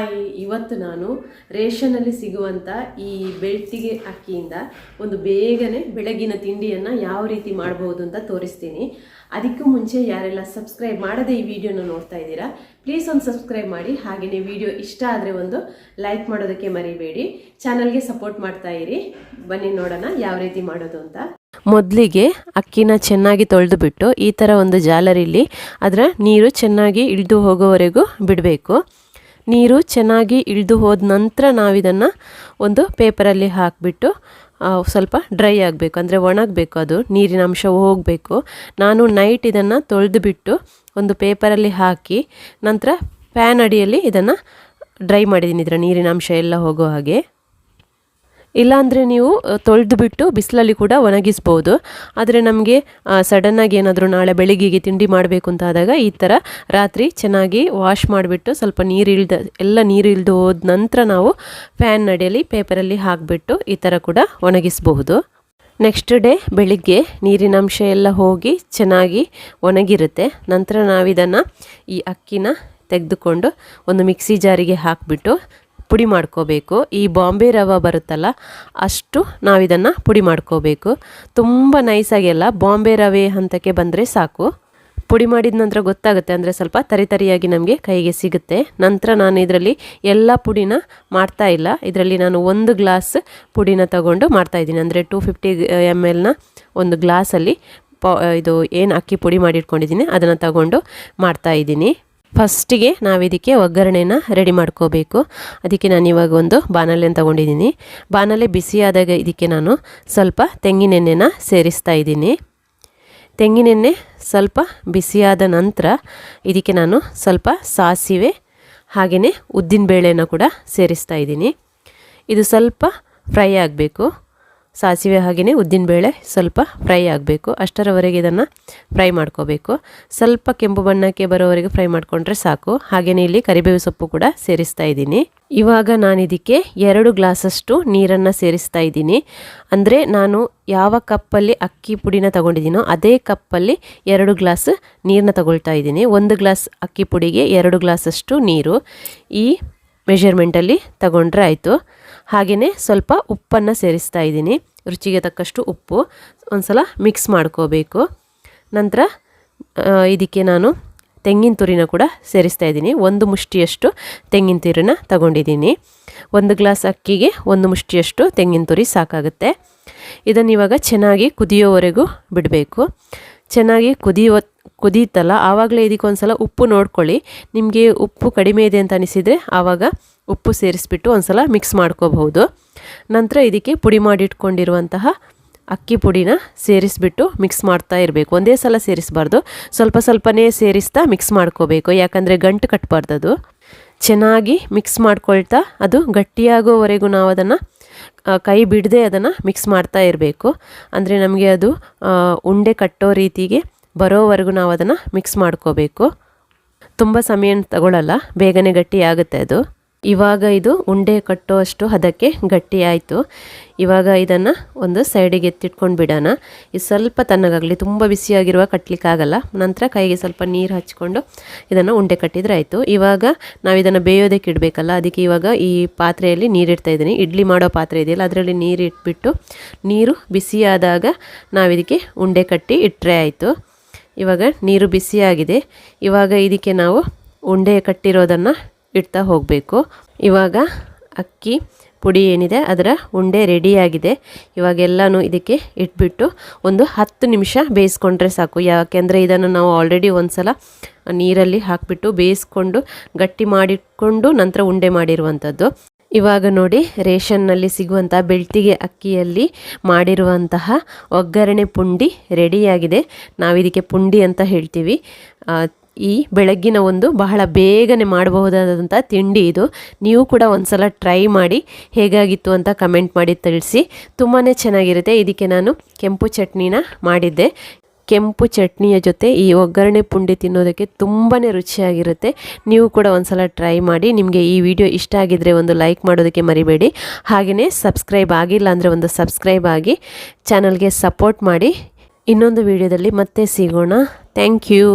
Hi, ಇವತ್ತು ನಾನು ರೇಷನಲ್ಲಿ ಸಿಗುವಂಥ ಈ ಬೆಳ್ತಿಗೆ ಅಕ್ಕಿಯಿಂದ ಒಂದು ಬೇಗನೆ ಬೆಳಗಿನ ತಿಂಡಿಯನ್ನು ಯಾವ ರೀತಿ ಮಾಡಬಹುದು ಅಂತ ತೋರಿಸ್ತೀನಿ. ಅದಕ್ಕೂ ಮುಂಚೆ ಯಾರೆಲ್ಲ ಸಬ್ಸ್ಕ್ರೈಬ್ ಮಾಡದೆ ಈ ವಿಡಿಯೋನ ನೋಡ್ತಾ ಇದ್ದೀರಾ, ಪ್ಲೀಸ್ ಒಂದು ಸಬ್ಸ್ಕ್ರೈಬ್ ಮಾಡಿ. ಹಾಗೆಯೇ ವಿಡಿಯೋ ಇಷ್ಟ ಆದರೆ ಒಂದು ಲೈಕ್ ಮಾಡೋದಕ್ಕೆ ಮರಿಬೇಡಿ. ಚಾನಲ್ಗೆ ಸಪೋರ್ಟ್ ಮಾಡ್ತಾ ಇರಿ. ಬನ್ನಿ ನೋಡೋಣ ಯಾವ ರೀತಿ ಮಾಡೋದು ಅಂತ. ಮೊದಲಿಗೆ ಅಕ್ಕಿನ ಚೆನ್ನಾಗಿ ತೊಳೆದು ಬಿಟ್ಟು ಈ ಥರ ಒಂದು ಜಾಲರಿಲಿ ಅದರ ನೀರು ಚೆನ್ನಾಗಿ ಇಳಿದು ಹೋಗೋವರೆಗೂ ಬಿಡಬೇಕು. ನೀರು ಚೆನ್ನಾಗಿ ಇಳಿದು ಹೋದ ನಂತರ ನಾವಿದನ್ನು ಒಂದು ಪೇಪರಲ್ಲಿ ಹಾಕಿಬಿಟ್ಟು ಸ್ವಲ್ಪ ಡ್ರೈ ಆಗಬೇಕು, ಅಂದರೆ ಒಣಗಬೇಕು, ಅದು ನೀರಿನ ಅಂಶ ಹೋಗಬೇಕು. ನಾನು ನೈಟ್ ಇದನ್ನು ತೊಳೆದು ಬಿಟ್ಟು ಒಂದು ಪೇಪರಲ್ಲಿ ಹಾಕಿ ನಂತರ ಫ್ಯಾನ್ ಅಡಿಯಲ್ಲಿ ಇದನ್ನು ಡ್ರೈ ಮಾಡಿದ್ದೀನಿ, ಇದರ ನೀರಿನ ಅಂಶ ಎಲ್ಲ ಹೋಗೋ ಹಾಗೆ. ಇಲ್ಲಾಂದರೆ ನೀವು ತೊಳೆದು ಬಿಟ್ಟು ಬಿಸಿಲಲ್ಲಿ ಕೂಡ ಒಣಗಿಸ್ಬೋದು. ಆದರೆ ನಮಗೆ ಸಡನ್ನಾಗಿ ಏನಾದರೂ ನಾಳೆ ಬೆಳಿಗ್ಗೆಗೆ ತಿಂಡಿ ಮಾಡಬೇಕು ಅಂತ ಆದಾಗ ಈ ಥರ ರಾತ್ರಿ ಚೆನ್ನಾಗಿ ವಾಶ್ ಮಾಡಿಬಿಟ್ಟು ಸ್ವಲ್ಪ ನೀರು ಇಳಿದು ಹೋದ ನಂತರ ನಾವು ಫ್ಯಾನ್ ಅಡಿಯಲ್ಲಿ ಪೇಪರಲ್ಲಿ ಹಾಕಿಬಿಟ್ಟು ಈ ಥರ ಕೂಡ ಒಣಗಿಸಬಹುದು. ನೆಕ್ಸ್ಟ್ ಡೇ ಬೆಳಿಗ್ಗೆ ನೀರಿನ ಅಂಶ ಎಲ್ಲ ಹೋಗಿ ಚೆನ್ನಾಗಿ ಒಣಗಿರುತ್ತೆ. ನಂತರ ನಾವಿದನ್ನು ಈ ಅಕ್ಕಿನ ತೆಗೆದುಕೊಂಡು ಒಂದು ಮಿಕ್ಸಿ ಜಾರಿಗೆ ಹಾಕಿಬಿಟ್ಟು ಪುಡಿ ಮಾಡ್ಕೋಬೇಕು. ಈ ಬಾಂಬೆ ರವೆ ಬರುತ್ತಲ್ಲ ಅಷ್ಟು ನಾವಿದನ್ನು ಪುಡಿ ಮಾಡ್ಕೋಬೇಕು. ತುಂಬ ನೈಸಾಗಿ ಅಲ್ಲ, ಬಾಂಬೆ ರವೆ ಹಂತಕ್ಕೆ ಬಂದರೆ ಸಾಕು. ಪುಡಿ ಮಾಡಿದ ನಂತರ ಗೊತ್ತಾಗುತ್ತೆ, ಅಂದರೆ ಸ್ವಲ್ಪ ತರಿಯಾಗಿ ನಮಗೆ ಕೈಗೆ ಸಿಗುತ್ತೆ. ನಂತರ ನಾನು ಇದರಲ್ಲಿ ಎಲ್ಲ ಪುಡಿನ ಮಾಡ್ತಾ ಇಲ್ಲ, ಇದರಲ್ಲಿ ನಾನು 1 ಗ್ಲಾಸ್ ಪುಡಿನ ತಗೊಂಡು ಮಾಡ್ತಾಯಿದ್ದೀನಿ. ಅಂದರೆ 250 ml ಒಂದು ಗ್ಲಾಸಲ್ಲಿ ಇದು ಏನು ಅಕ್ಕಿ ಪುಡಿ ಮಾಡಿಟ್ಕೊಂಡಿದ್ದೀನಿ ಅದನ್ನು ತಗೊಂಡು ಮಾಡ್ತಾಯಿದ್ದೀನಿ. ಫಸ್ಟಿಗೆ ನಾವಿದಕ್ಕೆ ಒಗ್ಗರಣೆನ ರೆಡಿ ಮಾಡ್ಕೋಬೇಕು. ಅದಕ್ಕೆ ನಾನು ಇವಾಗ ಒಂದು ಬಾಣಲೆಯನ್ನು ತಗೊಂಡಿದ್ದೀನಿ. ಬಾಣಲೆ ಬಿಸಿಯಾದಾಗ ಇದಕ್ಕೆ ನಾನು ಸ್ವಲ್ಪ ತೆಂಗಿನೆಣ್ಣೆನ ಸೇರಿಸ್ತಾ ಇದ್ದೀನಿ. ತೆಂಗಿನೆಣ್ಣೆ ಸ್ವಲ್ಪ ಬಿಸಿಯಾದ ನಂತರ ಇದಕ್ಕೆ ನಾನು ಸ್ವಲ್ಪ ಸಾಸಿವೆ ಹಾಗೆಯೇ ಉದ್ದಿನಬೇಳೆನ ಕೂಡ ಸೇರಿಸ್ತಾ ಇದ್ದೀನಿ. ಇದು ಸ್ವಲ್ಪ ಫ್ರೈ ಆಗಬೇಕು. ಸಾಸಿವೆ ಹಾಗೆಯೇ ಉದ್ದಿನಬೇಳೆ ಸ್ವಲ್ಪ ಫ್ರೈ ಆಗಬೇಕು, ಅಷ್ಟರವರೆಗೆ ಇದನ್ನು ಫ್ರೈ ಮಾಡ್ಕೋಬೇಕು. ಸ್ವಲ್ಪ ಕೆಂಪು ಬಣ್ಣಕ್ಕೆ ಬರೋವರೆಗೆ ಫ್ರೈ ಮಾಡಿಕೊಂಡ್ರೆ ಸಾಕು. ಹಾಗೆಯೇ ಇಲ್ಲಿ ಕರಿಬೇವು ಸೊಪ್ಪು ಕೂಡ ಸೇರಿಸ್ತಾ ಇದ್ದೀನಿ. ಇವಾಗ ನಾನು ಇದಕ್ಕೆ 2 ಗ್ಲಾಸಷ್ಟು ನೀರನ್ನು ಸೇರಿಸ್ತಾ ಇದ್ದೀನಿ. ಅಂದರೆ ನಾನು ಯಾವ ಕಪ್ಪಲ್ಲಿ ಅಕ್ಕಿ ಪುಡಿನ ತಗೊಂಡಿದ್ದೀನೋ ಅದೇ ಕಪ್ಪಲ್ಲಿ 2 ಗ್ಲಾಸ್ ನೀರನ್ನ ತಗೊಳ್ತಾ ಇದ್ದೀನಿ. 1 ಗ್ಲಾಸ್ ಅಕ್ಕಿ ಪುಡಿಗೆ 2 ಗ್ಲಾಸಷ್ಟು ನೀರು, ಈ ಮೆಷರ್ಮೆಂಟಲ್ಲಿ ತಗೊಂಡ್ರೆ ಆಯಿತು. ಹಾಗೆಯೇ ಸ್ವಲ್ಪ ಉಪ್ಪನ್ನು ಸೇರಿಸ್ತಾ ಇದ್ದೀನಿ, ರುಚಿಗೆ ತಕ್ಕಷ್ಟು ಉಪ್ಪು. ಒಂದು ಸಲ ಮಿಕ್ಸ್ ಮಾಡ್ಕೋಬೇಕು. ನಂತರ ಇದಕ್ಕೆ ನಾನು ತೆಂಗಿನ ತುರಿನ ಕೂಡ ಸೇರಿಸ್ತಾ ಇದ್ದೀನಿ. 1 ಮುಷ್ಟಿಯಷ್ಟು ತೆಂಗಿನ ತುರಿನ ತಗೊಂಡಿದ್ದೀನಿ. 1 ಗ್ಲಾಸ್ ಅಕ್ಕಿಗೆ 1 ಮುಷ್ಟಿಯಷ್ಟು ತೆಂಗಿನ ತುರಿ ಸಾಕಾಗುತ್ತೆ. ಇದನ್ನು ಇವಾಗ ಚೆನ್ನಾಗಿ ಕುದಿಯೋವರೆಗೂ ಬಿಡಬೇಕು. ಚೆನ್ನಾಗಿ ಕುದೀತಲ್ಲ ಆವಾಗಲೇ ಇದಕ್ಕೆ ಒಂದು ಸಲ ಉಪ್ಪು ನೋಡ್ಕೊಳ್ಳಿ. ನಿಮಗೆ ಉಪ್ಪು ಕಡಿಮೆ ಇದೆ ಅಂತ ಅನಿಸಿದರೆ ಆವಾಗ ಉಪ್ಪು ಸೇರಿಸ್ಬಿಟ್ಟು ಒಂದು ಸಲ ಮಿಕ್ಸ್ ಮಾಡ್ಕೋಬಹುದು. ನಂತರ ಇದಕ್ಕೆ ಪುಡಿ ಮಾಡಿಟ್ಕೊಂಡಿರುವಂತಹ ಅಕ್ಕಿ ಪುಡಿನ ಸೇರಿಸ್ಬಿಟ್ಟು ಮಿಕ್ಸ್ ಮಾಡ್ತಾ ಇರಬೇಕು. ಒಂದೇ ಸಲ ಸೇರಿಸಬಾರ್ದು, ಸ್ವಲ್ಪ ಸ್ವಲ್ಪನೇ ಸೇರಿಸ್ತಾ ಮಿಕ್ಸ್ ಮಾಡ್ಕೋಬೇಕು, ಯಾಕಂದರೆ ಗಂಟು ಕಟ್ಟಬಾರ್ದು. ಚೆನ್ನಾಗಿ ಮಿಕ್ಸ್ ಮಾಡ್ಕೊಳ್ತಾ ಅದು ಗಟ್ಟಿಯಾಗೋವರೆಗೂ ನಾವು ಅದನ್ನು ಕೈ ಬಿಡದೆ ಅದನ್ನು ಮಿಕ್ಸ್ ಮಾಡ್ತಾ ಇರಬೇಕು. ಅಂದರೆ ನಮಗೆ ಅದು ಉಂಡೆ ಕಟ್ಟೋ ರೀತಿಗೆ ಬರೋವರೆಗೂ ನಾವು ಅದನ್ನು ಮಿಕ್ಸ್ ಮಾಡ್ಕೋಬೇಕು. ತುಂಬ ಸಮಯ ತಗೊಳ್ಳಲ್ಲ, ಬೇಗನೆ ಗಟ್ಟಿ ಆಗುತ್ತೆ ಅದು. ಇವಾಗ ಇದು ಉಂಡೆ ಕಟ್ಟೋ ಅಷ್ಟು ಅದಕ್ಕೆ ಗಟ್ಟಿ ಆಯಿತು. ಇವಾಗ ಇದನ್ನು ಒಂದು ಸೈಡಿಗೆ ಎತ್ತಿಟ್ಕೊಂಡು ಬಿಡೋಣ. ಇದು ಸ್ವಲ್ಪ ತಣ್ಣಗಾಗಲಿ, ತುಂಬ ಬಿಸಿಯಾಗಿರುವ ಕಟ್ಟಲಿಕ್ಕಾಗಲ್ಲ. ನಂತರ ಕೈಗೆ ಸ್ವಲ್ಪ ನೀರು ಹಚ್ಕೊಂಡು ಇದನ್ನು ಉಂಡೆ ಕಟ್ಟಿದರೆ ಆಯಿತು. ಇವಾಗ ನಾವು ಇದನ್ನು ಬೇಯೋದಕ್ಕೆ ಇಡಬೇಕಲ್ಲ, ಅದಕ್ಕೆ ಇವಾಗ ಈ ಪಾತ್ರೆಯಲ್ಲಿ ನೀರಿಡ್ತಾ ಇದ್ದೀನಿ. ಇಡ್ಲಿ ಮಾಡೋ ಪಾತ್ರೆ ಇದೆಯಲ್ಲ ಅದರಲ್ಲಿ ನೀರು ಇಟ್ಬಿಟ್ಟು ನೀರು ಬಿಸಿಯಾದಾಗ ನಾವಿದಕ್ಕೆ ಉಂಡೆ ಕಟ್ಟಿ ಇಟ್ಟರೆ ಆಯಿತು. ಇವಾಗ ನೀರು ಬಿಸಿಯಾಗಿದೆ. ಇವಾಗ ಇದಕ್ಕೆ ನಾವು ಉಂಡೆ ಕಟ್ಟಿರೋದನ್ನು ಇಡ್ತಾ ಹೋಗಬೇಕು. ಇವಾಗ ಅಕ್ಕಿ ಪುಡಿ ಏನಿದೆ ಅದರ ಉಂಡೆ ರೆಡಿಯಾಗಿದೆ. ಇವಾಗೆಲ್ಲನೂ ಇದಕ್ಕೆ ಇಟ್ಬಿಟ್ಟು ಒಂದು 10 ನಿಮಿಷ ಬೇಯಿಸ್ಕೊಂಡ್ರೆ ಸಾಕು. ಯಾಕೆಂದರೆ ಇದನ್ನು ನಾವು ಆಲ್ರೆಡಿ ಒಂದು ಸಲ ನೀರಲ್ಲಿ ಹಾಕಿಬಿಟ್ಟು ಬೇಯಿಸ್ಕೊಂಡು ಗಟ್ಟಿ ಮಾಡಿಟ್ಕೊಂಡು ನಂತರ ಉಂಡೆ ಮಾಡಿರುವಂಥದ್ದು. ಇವಾಗ ನೋಡಿ, ರೇಷನ್ನಲ್ಲಿ ಸಿಗುವಂಥ ಬೆಳ್ತಿಗೆ ಅಕ್ಕಿಯಲ್ಲಿ ಮಾಡಿರುವಂತಹ ಒಗ್ಗರಣೆ ಪುಂಡಿ ರೆಡಿಯಾಗಿದೆ. ನಾವಿದಕ್ಕೆ ಪುಂಡಿ ಅಂತ ಹೇಳ್ತೀವಿ. ಈ ಬೆಳಗ್ಗಿನ ಒಂದು ಬಹಳ ಬೇಗನೆ ಮಾಡಬಹುದಾದಂಥ ತಿಂಡಿ ಇದು. ನೀವು ಕೂಡ ಒಂದು ಸಲ ಟ್ರೈ ಮಾಡಿ ಹೇಗಾಗಿತ್ತು ಅಂತ ಕಮೆಂಟ್ ಮಾಡಿ ತಿಳಿಸಿ. ತುಂಬಾ ಚೆನ್ನಾಗಿರುತ್ತೆ. ಇದಕ್ಕೆ ನಾನು ಕೆಂಪು ಚಟ್ನಿನ ಮಾಡಿದ್ದೆ. ಕೆಂಪು ಚಟ್ನಿಯ ಜೊತೆ ಈ ಒಗ್ಗರಣೆ ಪುಂಡಿ ತಿನ್ನೋದಕ್ಕೆ ತುಂಬಾ ರುಚಿಯಾಗಿರುತ್ತೆ. ನೀವು ಕೂಡ ಒಂದು ಸಲ ಟ್ರೈ ಮಾಡಿ. ನಿಮಗೆ ಈ ವಿಡಿಯೋ ಇಷ್ಟ ಆಗಿದ್ದರೆ ಒಂದು ಲೈಕ್ ಮಾಡೋದಕ್ಕೆ ಮರಿಬೇಡಿ. ಹಾಗೆಯೇ ಸಬ್ಸ್ಕ್ರೈಬ್ ಆಗಿಲ್ಲ ಅಂದರೆ ಒಂದು ಸಬ್ಸ್ಕ್ರೈಬ್ ಆಗಿ ಚಾನಲ್ಗೆ ಸಪೋರ್ಟ್ ಮಾಡಿ. ಇನ್ನೊಂದು ವಿಡಿಯೋದಲ್ಲಿ ಮತ್ತೆ ಸಿಗೋಣ. Thank you.